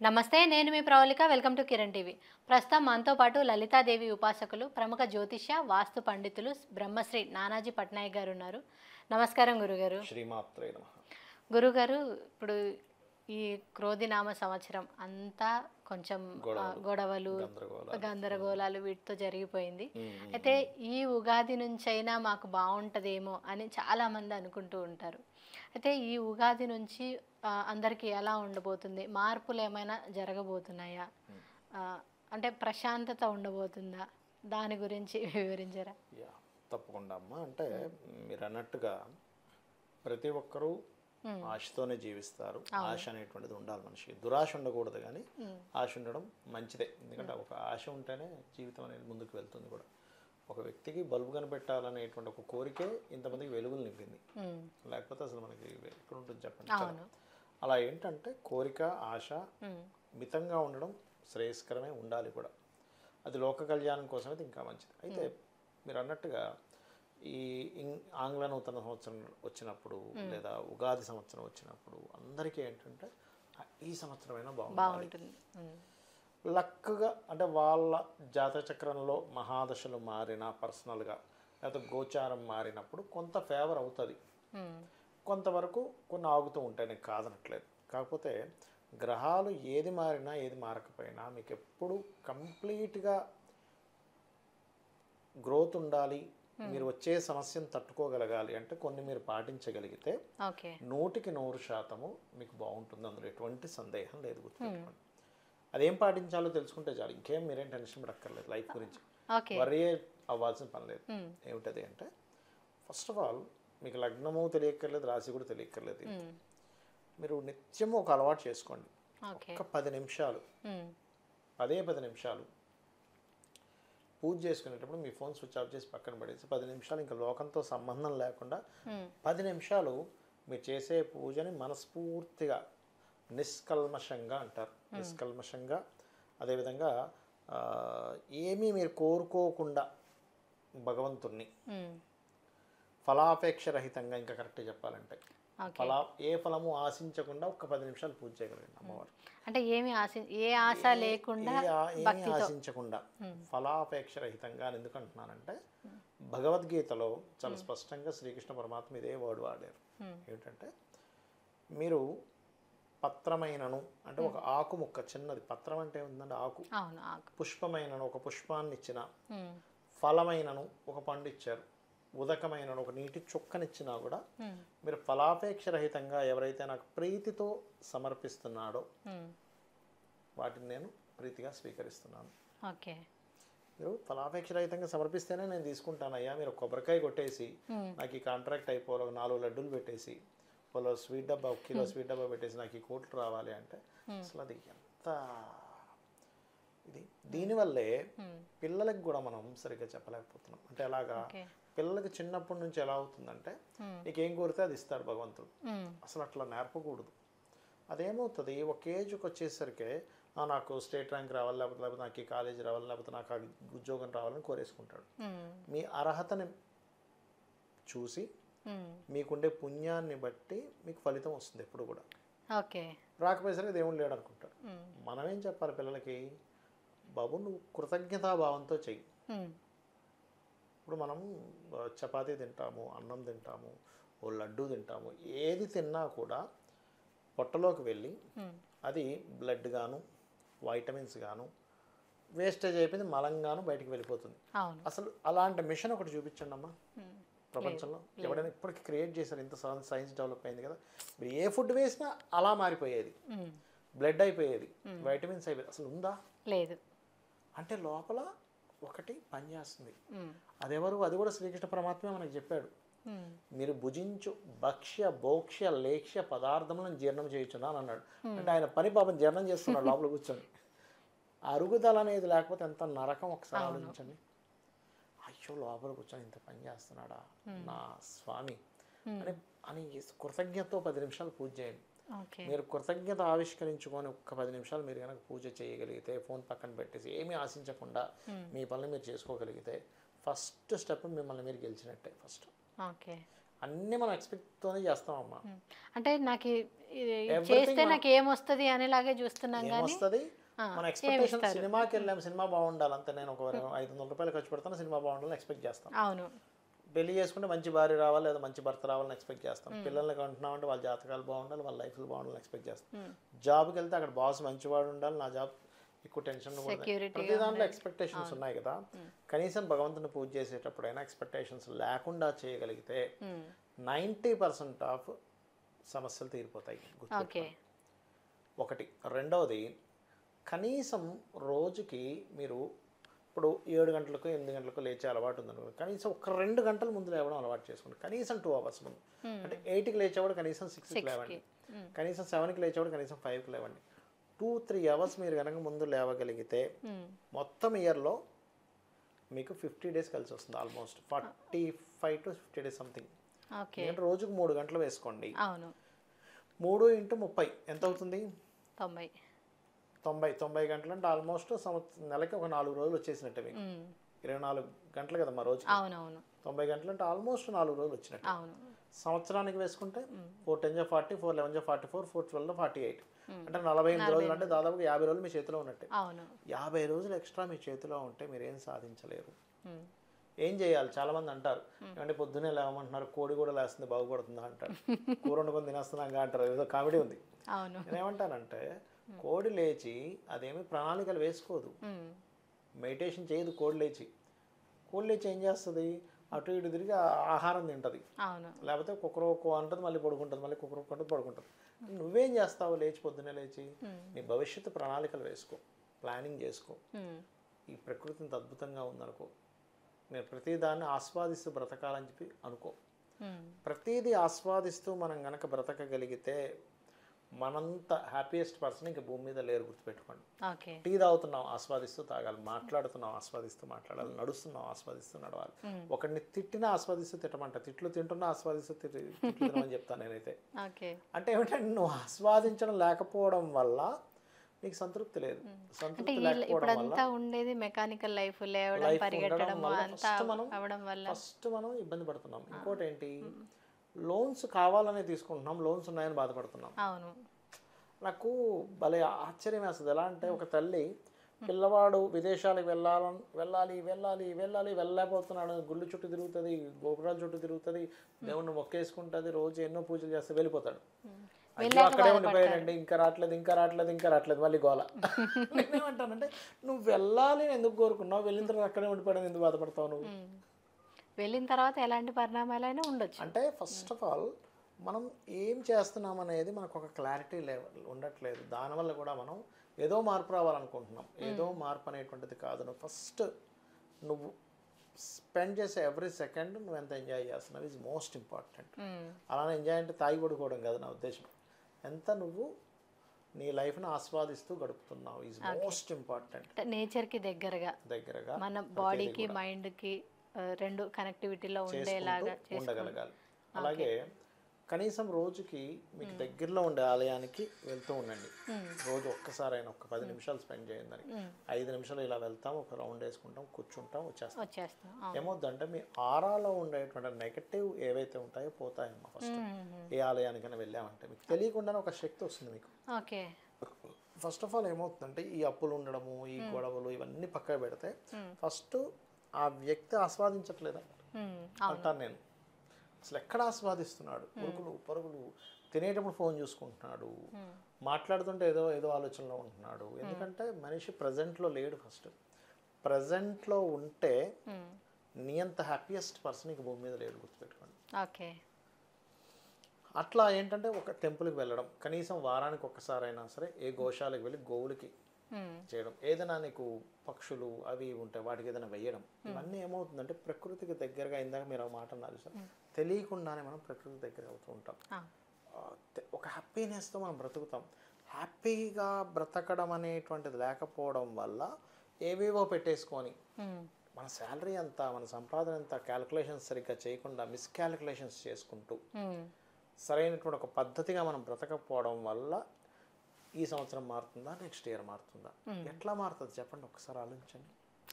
నమస్తే నేను మీ Pravallika welcome to Kiran TV. ప్రస్తుతం మనతో పాటు లలితాదేవి ఉపాసకులు ప్రముఖ జ్యోతిష్య వాస్తు పండితులు బ్రహ్మశ్రీ నానాజీ పట్నాయక్ గారు ఉన్నారు. నమస్కారం గురుగారు. శ్రీమాత్రే నమః. గురుగారు, ఇప్పుడు ఈ క్రోధినామ సంవత్సరం అంతా కొంచెం గొడవలు గందరగోళాలు వీటితో జరిగిపోయింది. అయితే ఈ ఉగాది నుంచైనా మాకు బాగుంటుందేమో అని చాలామంది అనుకుంటూ ఉంటారు. అయితే ఈ ఉగాది నుంచి అందరికీ ఎలా ఉండబోతుంది, మార్పులు ఏమైనా జరగబోతున్నాయా, అంటే ప్రశాంతత ఉండబోతుందా, దాని గురించి వివరించరా? తప్పకుండా అమ్మా. అంటే మీరు అన్నట్టుగా ప్రతి ఒక్కరూ ఆశతోనే జీవిస్తారు. ఆశ అనేటువంటిది ఉండాలి మనిషికి. దురాశ ఉండకూడదు, కానీ ఆశ ఉండడం మంచిదే. ఎందుకంటే ఒక ఆశ ఉంటేనే జీవితం అనేది ముందుకు వెళ్తుంది కూడా. ఒక వ్యక్తికి బల్బు కనిపెట్టాలనేటువంటి ఒక కోరికే ఇంతమందికి వెలుగులు నింపింది. లేకపోతే అసలు మనకి ఎక్కడ ఉంటుంది చెప్పండి. అలా ఏంటంటే కోరిక ఆశ మితంగా ఉండడం శ్రేయస్కరమే, ఉండాలి కూడా. అది లోక కళ్యాణం కోసం అయితే ఇంకా మంచిది. అయితే మీరు అన్నట్టుగా ఈ ఆంగ్ల నూతన సంవత్సరం వచ్చినప్పుడు లేదా ఉగాది సంవత్సరం వచ్చినప్పుడు అందరికీ ఏంటంటే ఈ సంవత్సరమైనా బాగుంటుంది. లక్గా అంటే వాళ్ళ జాతక చక్రంలో మహాదశలు మారిన పర్సనల్గా లేకపోతే గోచారం మారినప్పుడు కొంత ఫేవర్ అవుతుంది. కొంతవరకు కొన్ని ఆగుతూ ఉంటాయి, నేను కాదనట్లేదు. కాకపోతే గ్రహాలు ఏది మారినా ఏది మారకపోయినా మీకు ఎప్పుడు కంప్లీట్గా గ్రోత్ ఉండాలి, మీరు వచ్చే సమస్యను తట్టుకోగలగాలి అంటే కొన్ని మీరు పాటించగలిగితే 100% మీకు బాగుంటుంది. అందులో ఎటువంటి సందేహం లేదు. గుర్తుపెట్టుకోండి. అదేం పాటించాలో తెలుసుకుంటే చాలు. ఇంకేం మీరేం టెన్షన్ పడక్కర్లేదు. లైఫ్ గురించి వరీ అవ్వాల్సిన పని లేదు. ఏమిటది అంటే ఫస్ట్ ఆఫ్ ఆల్ మీకు లగ్నము తెలియక్కర్లేదు, రాశి కూడా తెలియక్కర్లేదు. మీరు నిత్యము ఒక అలవాటు చేసుకోండి. ఒక 10 నిమిషాలు 10 నిమిషాలు పూజ చేసుకునేటప్పుడు మీ ఫోన్ స్విచ్ ఆఫ్ చేసి పక్కన పడేసి 10 నిమిషాలు ఇంకా లోకంతో సంబంధం లేకుండా 10 నిమిషాలు మీరు చేసే పూజని మనస్ఫూర్తిగా నిష్కల్మషంగా అంటారు. నిష్కల్మషంగా, అదేవిధంగా ఏమీ మీరు కోరుకోకుండా భగవంతుణ్ణి ఫలాపేక్ష రహితంగా, ఇంకా కరెక్ట్గా చెప్పాలంటే ఏ ఫలము ఆశించకుండా ఒక 10 నిమిషాలు పూజ చేయగలండి అమ్మవారు. అంటే ఏ ఆశ లేకుండా, ఆశించకుండా ఫలాపేక్ష రహితంగా. ఎందుకు అంటున్నానంటే భగవద్గీతలో చాలా స్పష్టంగా శ్రీకృష్ణ పరమాత్మ ఇదే వర్డ్ వాడారు. ఏమిటంటే మీరు పత్రమైనను అంటే ఒక ఆకు ముక్క చిన్నది, పత్రం అంటే ఉందండి ఆకు, పుష్పమైనను ఒక పుష్పాన్ని ఇచ్చిన, ఫలమైనను ఒక పండు ఇచ్చారు, ఉదకమైన ఒక నీటి చుక్కనిచ్చినా కూడా మీరు ఫలాపేక్ష రహితంగా ఎవరైతే నాకు ప్రీతితో సమర్పిస్తున్నాడో వాటిని నేను ప్రీతిగా స్వీకరిస్తున్నాను. మీరు ఫలాపేక్ష రహితంగా సమర్పిస్తేనే నేను తీసుకుంటానయ్యా. మీరు కొబ్బరికాయ కొట్టేసి నాకు ఈ కాంట్రాక్ట్ అయిపోవాలి, 4 లడ్డూలు పెట్టేసి ఒక స్వీట్ డబ్బా, 1 కిలో స్వీట్ డబ్బా పెట్టేసి నాకు ఈ కోట్లు రావాలి అంటే అసలు అది ఎంత ఇది. దీనివల్లే పిల్లలకు కూడా మనం సరిగ్గా చెప్పలేకపోతున్నాం. అంటే ఎలాగా పిల్లలకి చిన్నప్పటి నుంచి ఎలా అవుతుందంటే నీకేం కోరితే అది ఇస్తాడు భగవంతుడు. అసలు అట్లా నేర్పకూడదు. అదేమవుతుంది, ఒక ఏజ్కి వచ్చేసరికి నాకు స్టేట్ ర్యాంక్ రావాలి, లేకపోతే నాకు ఈ కాలేజీ రావాలి, లేకపోతే నాకు ఆ ఉద్యోగం రావాలని కోరేసుకుంటాడు. మీ అర్హతని చూసి మీకుండే పుణ్యాన్ని బట్టి మీకు ఫలితం వస్తుంది ఎప్పుడు కూడా. రాకపోయేసరికి దేవుడు లేడు అనుకుంటాడు. మనం ఏం చెప్పాలి పిల్లలకి, బాబు నువ్వు కృతజ్ఞతాభావంతో చెయ్యి. ఇప్పుడు మనం చపాతీ తింటాము, అన్నం తింటాము, ఓ లడ్డూ తింటాము, ఏది తిన్నా కూడా పొట్టలోకి వెళ్ళి అది బ్లడ్ గాను వైటమిన్స్ గాను వేస్టేజ్ అయిపోయింది, మలంగాను బయటికి వెళ్ళిపోతుంది. అసలు అలాంటి మిషన్ ఒకటి చూపించండి అమ్మా ప్రపంచంలో. ఎవడైనా ఇప్పటికి క్రియేట్ చేశారు, ఇంత సైన్స్ డెవలప్ అయింది కదా. మీరు ఏ ఫుడ్ వేసినా అలా మారిపోయేది, బ్లడ్ అయిపోయేది, వైటమిన్స్ అయిపోయేది. అసలు ఉందా? లేదు. అంటే లోపల ఒకటి పనిచేస్తుంది. అదెవరు? అది కూడా శ్రీకృష్ణ పరమాత్మే మనకు చెప్పాడు. మీరు భుజించు భక్ష్య భోక్ష్య లేక్ష్య పదార్థములను జీర్ణం చేయించున్నా అని అన్నాడు. అంటే ఆయన పని పాపం జీర్ణం చేస్తున్నాడు లోపల కూర్చొని. అరుగుదల అనేది లేకపోతే ఎంత నరకం ఒకసారి ఆలోచించండి. అయ్యో లోపల కూర్చొని ఇంత పని చేస్తున్నాడా నా స్వామి అని కృతజ్ఞతతో 10 నిమిషాలు పూజ చేయండి. మీరు కృతజ్ఞత ఆవిష్కరించుకొని ఒక్క 10 నిమిషాలు మీరు కనుక పూజ చేయగలిగితే, ఫోన్ పక్కన పెట్టేసి ఏమీ ఆశించకుండా మీ పనులు మీరు చేసుకోగలిగితే ఫస్ట్ స్టెప్ మిమ్మల్ని మీరు గెలిచినట్టే ఫస్ట్. అన్నీ మనం ఎక్స్పెక్ట్తోనే చేస్తామమ్మా. అంటే నాకు Everything చేస్తే నాకు ఏమొస్తుంది అనేలాగే చూస్తున్నాం కానీ ఏమొస్తుంది మన ఎక్స్పెక్టేషన్, సినిమాకి వెళ్ళాము సినిమా బాగుండాలి అంతే, నేను ఒక 500 రూపాయలు ఖర్చు పెడతాను సినిమా బాగుండాలని ఎక్స్పెక్ట్ చేస్తాం. అవును. పెళ్లి చేసుకుంటే మంచి భార్య రావాలి లేదా మంచి భర్త రావాలని ఎక్స్పెక్ట్ చేస్తాం. పిల్లల్ని కంటున్నామంటే వాళ్ళ జాతకాలు బాగుండాలి, వాళ్ళ లైఫ్లు బాగుండాలని ఎక్స్పెక్ట్ చేస్తాం. జాబ్కి వెళ్తే అక్కడ బాస్ మంచివాడు ఉండాలి, నా జాబ్ ఎక్కువ టెన్షన్ ప్రతి దాంట్లో ఎక్స్పెక్టేషన్స్ ఉన్నాయి కదా. కనీసం భగవంతుని పూజ చేసేటప్పుడైనా ఎక్స్పెక్టేషన్స్ లేకుండా చేయగలిగితే 90% ఆఫ్ సమస్యలు తీరిపోతాయి. ఒకటి. రెండవది, కనీసం రోజుకి మీరు ఇప్పుడు 7 గంటలకు 8 గంటలకు లేచే అలవాటు ఉందనుకోండి, కనీసం ఒక 2 గంటల ముందు లేవడం అలవాటు చేసుకోండి. కనీసం 2 అవర్స్ ముందు. అంటే 8కి లేచేవాడు కనీసం 6కి లేవండి, కనీసం 7కి లేచేవాడు కనీసం 5కి లేవండి. 2-3 అవర్స్ మీరు కనుక ముందు లేవగలిగితే మొత్తం ఇయర్లో మీకు 50 డేస్ కలిసి వస్తుంది. Almost 45 to 50 days something. ఎందుకంటే రోజుకు 3 గంటలు వేసుకోండి. 3 × 30 ఎంత అవుతుంది? 90 గంటలు అంటే ఆల్మోస్ట్ నెలకి ఒక 4 రోజులు వచ్చేసినట్టే మీకు. 24 గంటలు కదా మా రోజు. 90 గంటలు అంటే ఆల్మోస్ట్ 4 రోజులు వచ్చినట్టు. సంవత్సరానికి వేసుకుంటే 4 10 40, 4 11 44, 4 12 48 అంటే 48 రోజులు, అంటే దాదాపుగా 50 రోజులు మీ చేతిలో ఉన్నట్టే. 50 రోజులు ఎక్స్ట్రా మీ చేతిలో ఉంటే మీరు ఏం సాధించలేరు. ఏం చేయాలి? చాలా మంది అంటారు, అంటే పొద్దున్నే లేవమంటున్నారు, కోడి కూడా లేస్తుంది బాగుపడుతుందా అంటారు, కూర వండుకొని తినేస్తున్నాగా అంటారు, ఏదో కామెడీ ఉంది. నేనేమంటానంటే కోడి లేచి అదేమి ప్రణాళికలు వేసుకోదు, మెడిటేషన్ చేయదు. కోడి లేచి ఏం చేస్తుంది? అటు ఇటు తిరిగి ఆహారం తింటుంది, లేకపోతే కుక్కరొక్కో అంటుంది, మళ్ళీ పడుకుంటుంది, మళ్ళీ కుక్కరొక్కో అంటుంది, పడుకుంటుంది. నువ్వేం చేస్తావు? పొద్దున్నే లేచి నీ భవిష్యత్తు ప్రణాళికలు వేసుకో, ప్లానింగ్ చేసుకో. ఈ ప్రకృతి ఇంత అద్భుతంగా ఉందనుకో, నేను ప్రతిదాన్ని ఆస్వాదిస్తూ బ్రతకాలని చెప్పి అనుకో. ప్రతిదీ ఆస్వాదిస్తూ మనం గనక బ్రతకగలిగితే మనంత హ్యాపీయెస్ట్ పర్సన్ ఇంకా భూమి మీద లేరు, గుర్తుపెట్టుకోండి. టీ తాగుతున్నాం ఆస్వాదిస్తూ తాగాలి, మాట్లాడుతున్నాం ఆస్వాదిస్తూ మాట్లాడాలి, నడుస్తున్నాం ఆస్వాదిస్తూ నడవాలి. ఒకరిని తిట్టినా ఆస్వాదిస్తూ తిట్టమంట, తిట్లు తింటున్నా ఆస్వాదిస్తూ తిట్టమని చెప్తాను నేనైతే. అంటే ఏమిటంటే నువ్వు ఆస్వాదించడం లేకపోవడం వల్ల నీకు సంతృప్తి లేదు. సంతృప్తి లేకపోవడం వల్ల ఉండేది మెకానికల్ లైఫ్, లేవడం పరిగెట్టడం ఫస్ట్ మనం ఇబ్బంది పడుతున్నాం. ఇంకోటి ఏంటి, లోన్స్ కావాలనే తీసుకుంటున్నాం, లోన్స్ ఉన్నాయని బాధపడుతున్నాం. నాకు భలే ఆశ్చర్యం వేస్తుంది. ఎలా అంటే ఒక తల్లి పిల్లవాడు విదేశాలకు వెళ్ళలేకపోతున్నాడు, గుళ్ళు చుట్టూ తిరుగుతుంది, గోపురాల చుట్టూ తిరుగుతుంది, దేవుణ్ణి మొక్కేసుకుంటుంది, రోజు ఎన్నో పూజలు చేస్తే వెళ్ళిపోతాడు. అయ్యో అక్కడే ఉండిపోయాడండి, ఇంకా రావట్లేదు, మళ్ళీ గోల. నేనేమంటానంటే నువ్వు వెళ్ళాలి ఎందుకు కోరుకున్నావు, వెళ్ళిన తర్వాత అక్కడే ఉండిపోయాడని ఎందుకు బాధపడతావు? నువ్వు వెళ్ళిన తర్వాత ఎలాంటి పరిణామాలైనా ఉండొచ్చు. అంటే ఫస్ట్ ఆఫ్ ఆల్ మనం ఏం చేస్తున్నాం అనేది మనకు ఒక క్లారిటీ ఉండట్లేదు. దానివల్ల కూడా మనం ఏదో మార్పు రావాలనుకుంటున్నాం. ఏదో మార్పు అనేటువంటిది కాదు. నువ్వు ఫస్ట్ నువ్వు స్పెండ్ చేసే ఎవ్రీ సెకండ్ నువ్వు ఎంత ఎంజాయ్ చేస్తున్నావు ఈజ్ మోస్ట్ ఇంపార్టెంట్. అలానే ఎంజాయ్ అంటే తాగి పడుకోవడం కాదు నా ఉద్దేశం. ఎంత నువ్వు నీ లైఫ్ను ఆస్వాదిస్తూ గడుపుతున్నావు ఈజ్ మోస్ట్ ఇంపార్టెంట్. నేచర్కి దగ్గరగా మన బాడీకి మైండ్కి రెండు కనెక్టివిటీలో ఉండేలాగా ఉండగలగాలి. అలాగే కనీసం రోజుకి మీకు దగ్గరలో ఉండే ఆలయానికి వెళ్తూ ఉండండి. రోజు ఒక్కసారైనా ఒక 10 నిమిషాలు స్పెండ్ చేయండి. 5 నిమిషాలు ఇలా వెళ్తాం, ఒక రౌండ్ వేసుకుంటాం, కూర్చుంటాం, వచ్చేస్తాం. ఏమవుద్దంటే మీ ఆరాలో ఉండేటువంటి నెగటివ్ ఏవైతే ఉంటాయో పోతాయమ్మా. ఫస్ట్ ఏ ఆలయానికైనా వెళ్ళామంటే మీకు తెలియకుండానే ఒక శక్తి వస్తుంది మీకు. ఫస్ట్ ఆఫ్ ఆల్ ఏమవుతుందంటే ఈ అప్పులు ఉండడము, ఈ గొడవలు ఇవన్నీ పక్కన పెడితే ఫస్ట్ ఆ వ్యక్తి ఆస్వాదించట్లేదు అంటాను నేను. అసలు ఎక్కడ ఆస్వాదిస్తున్నాడు? ఉరుకులు పరుగులు, తినేటప్పుడు ఫోన్ చూసుకుంటున్నాడు, మాట్లాడుతుంటే ఏదో ఆలోచనలో ఉంటున్నాడు. ఎందుకంటే మనిషి ప్రజెంట్లో లేడు. ఫస్ట్ ప్రజెంట్లో ఉంటే నీ అంత హ్యాపీయెస్ట్ పర్సన్ ఇక భూమి మీద లేడు, గుర్తుపెట్టుకోండి. అట్లా ఏంటంటే ఒక టెంపుల్కి వెళ్ళడం, కనీసం వారానికి ఒక్కసారైనా సరే ఏ గోశాలకు వెళ్ళి గోవులకి చేయడం, ఏదైనా నీకు పక్షులు అవి ఉంటాయి వాటికి ఏదైనా వేయడం, ఇవన్నీ ఏమవుతుందంటే ప్రకృతికి దగ్గరగా. ఇందాక మీరు మాట అన్నారు సార్, తెలియకుండానే మనం ప్రకృతి దగ్గర అవుతూ ఉంటాం. ఒక హ్యాపీనెస్తో మనం బ్రతుకుతాం. హ్యాపీగా బ్రతకడం అనేటువంటిది లేకపోవడం వల్ల ఏవేవో పెట్టేసుకొని మన శాలరీ అంతా, మన సంపాదన అంతా క్యాలిక్యులేషన్స్ సరిగ్గా చేయకుండా మిస్క్యాలిక్యులేషన్స్ చేసుకుంటూ సరైనటువంటి ఒక పద్ధతిగా మనం బ్రతకపోవడం వల్ల ఈ సంవత్సరం మారుతుందా, నెక్స్ట్ ఇయర్ మారుతుందా, ఎట్లా మారుతుంది చెప్పండి ఒకసారి ఆలోచించండి.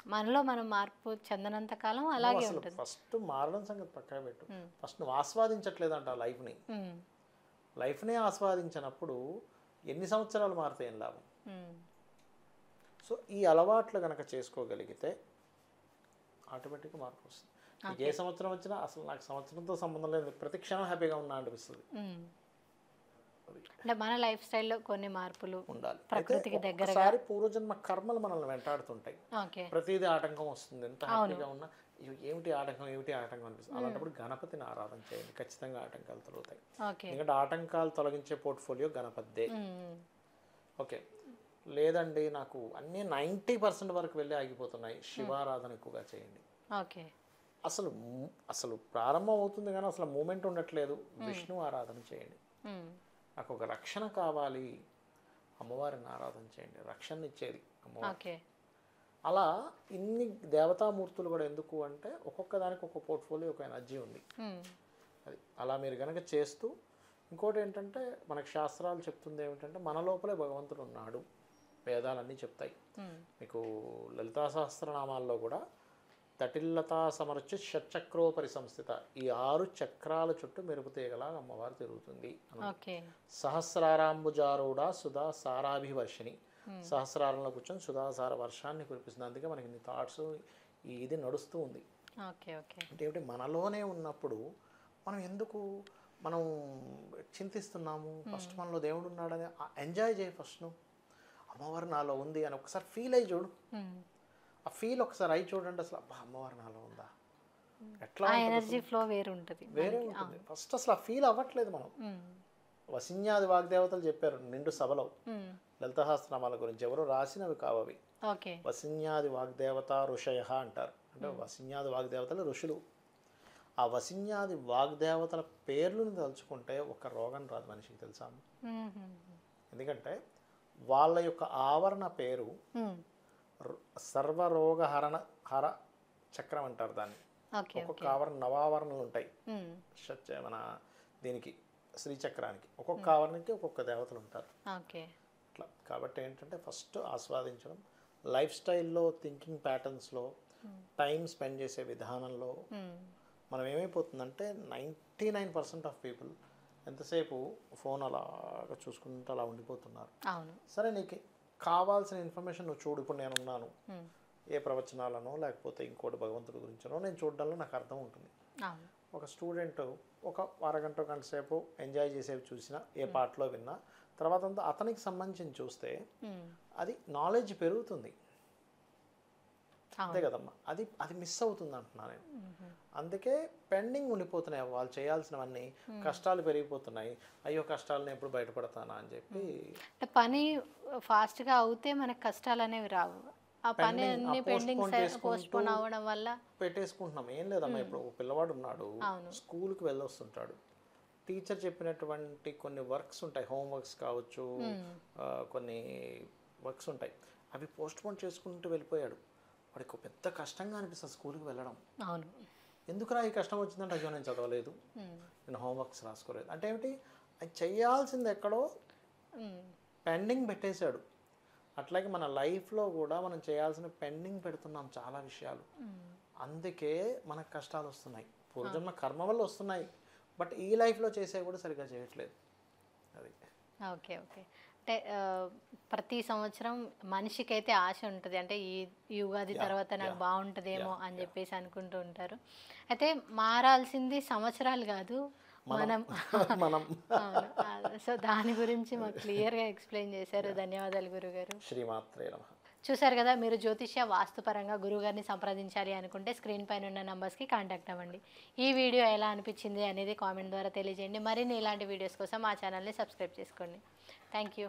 మనలో మనం మార్పు చెందనంత కాలం అలాగే అసలు ఉంటుంది. ఫస్ట్ మారడం సంగతి పక్కన పెట్టు, ఫస్ట్ నువ్వు ఆస్వాదించట్లేదంట లైఫ్ని. ఉమ్, లైఫ్నే ఆస్వాదించినప్పుడు ఎన్ని సంవత్సరాలు మారితే ఏం లాభం? ఉమ్, సో ఈ అలవాట్లు కనుక చేసుకోగలిగితే ఆటోమేటిక్గా మార్పు వస్తుంది. నీకు ఏ సంవత్సరం వచ్చినా అసలు నాకు సంవత్సరంతో సంబంధం లేదు, ప్రతి క్షణం హ్యాపీగా ఉన్నా అనిపిస్తుంది. ఉమ్. అంటే మన లైఫ్ స్టైల్లో కొన్ని మార్పులు ఉండాలి. ప్రకృతికి దగ్గరగా. ఒకసారి పూర్వజన్మ కర్మలు మనల్ని వెంటాడుతుంటాయి. ఓకే. ప్రతిదీ ఆటంకం వస్తుంది, ఎంత హ్యాపీగా ఉన్నా ఏమిటి ఆటంకం అనిపిస్తుంది. అలాంటప్పుడు గణపతిని ఆరాధన చేయండి, ఖచ్చితంగా ఆటంకాలు తొలగుతాయి. ఓకే. ఎందుకంటే ఆటంకాలు తొలగించే పోర్ట్ఫోలియో గణపతిదే. ఉమ్, ఓకే. లేదండి నాకు అన్నీ 90% వరకు వెళ్ళి ఆగిపోతున్నాయి, శివారాధన ఎక్కువగా చేయండి. ఓకే. అసలు ప్రారంభం అవుతుంది కానీ అసలు మూమెంట్ ఉండట్లేదు, విష్ణు ఆరాధన చేయండి. ఉమ్, నాకు ఒక రక్షణ కావాలి, అమ్మవారిని ఆరాధన చేయండి, రక్షణ ఇచ్చేది అమ్మవారు. ఓకే. అలా ఇన్ని దేవతామూర్తులు కూడా ఎందుకు అంటే ఒక్కొక్క దానికి ఒక పోర్ట్ఫోలియో, ఒక ఎనర్జీ ఉంది. ఉమ్, అది అలా మీరు కనుక చేస్తూ, ఇంకోటి ఏంటంటే మనకు శాస్త్రాలు చెప్తుంది ఏమిటంటే మన లోపలే భగవంతుడు ఉన్నాడు, వేదాలన్నీ చెప్తాయి. ఉమ్, మీకు లలితా సహస్రనామాల్లో కూడా తటిల్లతా సమర్చి షట్చక్రోపరి సంస్థిత, ఈ 6 చక్రాల చుట్టూ మెరుపు తీగలా అమ్మవారు తిరుగుతుంది. ఓకే. సహస్రారాంబుజారూఢ సుధా సారాభివర్షిణి, సహస్రారంలో కూర్చొని సుధాసార వర్షాన్ని కురిపిస్తుంది. అందుకే మనకి ఇన్ని థాట్స్ ఇది నడుస్తూ ఉంది. ఓకే. ఓకే. అంటే ఏమిటి, మనలోనే ఉన్నప్పుడు మనం ఎందుకు మనం చింతిస్తున్నాము? ఫస్ట్ మనలో దేవుడు ఉన్నాడని ఎంజాయ్ చేయి. ఫస్ట్ నువ్వు అమ్మవారు నాలో ఉంది అని ఒకసారి ఫీల్ అయ్యి చూడు. ఉమ్, ఆ ఫీల్ ఒకసారి అయి చూడండి, అసలు అబ్బా అమ్మవారు నాలో ఉందా, ఎట్లా ఆ ఎనర్జీ ఫ్లో వేరు ఉంటుంది. వేరే ఉంటుంది. ఫస్ట్ అసలు ఆ ఫీల్ అవ్వట్లేదు మనం. ఉమ్, వసిన్యాది వాగ్దేవతలు చెప్పారు నిండు సభలో ఉమ్, లలితహాస్త్రనామాల గురించి, ఎవరు రాసినవి కావవి. ఓకే. వసిన్యాది వాగ్దేవత ఋషయ అంటారు. అంటే వసిన్యాది వాగ్దేవతలు ఋషులు. ఆ వసిన్యాది వాగ్దేవతల పేర్లను తలుచుకుంటే ఒక రోగం రాదు మనిషికి, తెలుసా? ఉమ్, ఉమ్, ఎందుకంటే వాళ్ళ యొక్క ఆవరణ పేరు ఉమ్, సర్వరోగ హర చక్రం అంటారు దాన్ని. ఓకే. ఒక్కొక్క ఆవరణ నవావరణలు ఉంటాయి. ఉమ్, మన దీనికి శ్రీచక్రానికి ఒక్కొక్క ఆవరణకి ఒక్కొక్క దేవతలు ఉంటారు. ఓకే. అట్లా కాబట్టి ఏంటంటే ఫస్ట్ ఆస్వాదించడం, లైఫ్ స్టైల్లో, థింకింగ్ ప్యాటర్న్స్లో, టైం స్పెండ్ చేసే విధానంలో ఉమ్, మనం ఏమైపోతుందంటే 99% ఆఫ్ పీపుల్ ఎంతసేపు ఫోన్ అలాగా చూసుకుంటూ అలా ఉండిపోతున్నారు. అవును. సరే, నీకు కావాల్సిన ఇన్ఫర్మేషన్ నువ్వు చూడు. ఇప్పుడు నేనున్నాను, ఉమ్, ఏ ప్రవచనాలనో లేకపోతే ఇంకోటి భగవంతుడి గురించనో నేను చూడడంలో నాకు అర్థం ఉంటుంది. అవును. ఒక స్టూడెంట్ ఒక అరగంట గంట సేపు ఎంజాయ్ చేసేవి చూసినా, ఏ పాటలో విన్నా, తర్వాత అంతా అతనికి సంబంధించి చూస్తే ఉమ్, అది నాలెడ్జ్ పెరుగుతుంది. అంతే అవును. కదమ్మా, అది అది మిస్ అవుతుంది అంటున్నాను నేను. అందుకే పెండింగ్ ఉండిపోతున్నాయి వాళ్ళు చేయాల్సినవన్నీ. కష్టాలు పెరిగిపోతున్నాయి, అయ్యో కష్టాలను ఎప్పుడు బయటపడతానా అని చెప్పి అంటే పని ఫాస్ట్గా అవుతే మనకు కష్టాలు అనేవి రావు. ఆ పని అన్ని పెండింగ్ పోస్ట్పోన్ అవ్వడం వల్ల పెట్టేసుకుంటున్నాం. ఏం లేదమ్మా, ఇప్పుడు ఒక పిల్లవాడు ఉన్నాడు, అవును. స్కూల్కి వెళ్ళొస్తుంటాడు, టీచర్ చెప్పినటువంటి కొన్ని వర్క్స్ ఉంటాయి, హోమ్ వర్క్స్ కావచ్చు, కొన్ని వర్క్స్ ఉంటాయి, అవి పోస్ట్పోన్ చేసుకుంటూ వెళ్ళిపోయాడు. వాడికి ఒక పెద్ద కష్టంగా అనిపిస్తుంది స్కూల్కి వెళ్ళడం. అవును. ఎందుకురా ఈ కష్టం వచ్చిందంటే, అయ్యో నేను చదవలేదు, ఉమ్, నేను హోంవర్క్స్ రాసుకోలేదు. అంటే ఏమిటి, అది చేయాల్సింది ఎక్కడో ఉమ్, పెండింగ్ పెట్టేశాడు. అట్లాగే మన లైఫ్లో కూడా మనం చేయాల్సిన పెండింగ్ పెడుతున్నాం చాలా విషయాలు. ఉమ్, అందుకే మనకు కష్టాలు వస్తున్నాయి, పూర్వజన్మ కర్మ వల్ల వస్తున్నాయి. బట్ ఈ లైఫ్లో చేసే కూడా సరిగ్గా చేయట్లేదు. అది ఓకే. ఓకే. అంటే ప్రతి సంవత్సరం మనిషికైతే ఆశ ఉంటుంది, అంటే ఈ ఉగాది తర్వాత నాకు బాగుంటుందేమో అని చెప్పేసి అనుకుంటూ ఉంటారు. అయితే మారాల్సింది సంవత్సరాలు కాదు, మనం. మనం అవును. సో దాని గురించి మాకు క్లియర్గా ఎక్స్ప్లెయిన్ చేశారు. ధన్యవాదాలు గురుగారు. శ్రీమాత్రే నమః. చూసారు కదా, మీరు జ్యోతిష్య వాస్తుపరంగా గురువుగారిని సంప్రదించాలి అనుకుంటే స్క్రీన్ పైన ఉన్న నంబర్స్కి కాంటాక్ట్ అవ్వండి. ఈ వీడియో ఎలా అనిపించింది అనేది కామెంట్ ద్వారా తెలియజేయండి. మరిన్ని ఇలాంటి వీడియోస్ కోసం మా ఛానల్ని సబ్స్క్రైబ్ చేసుకోండి. Thank you.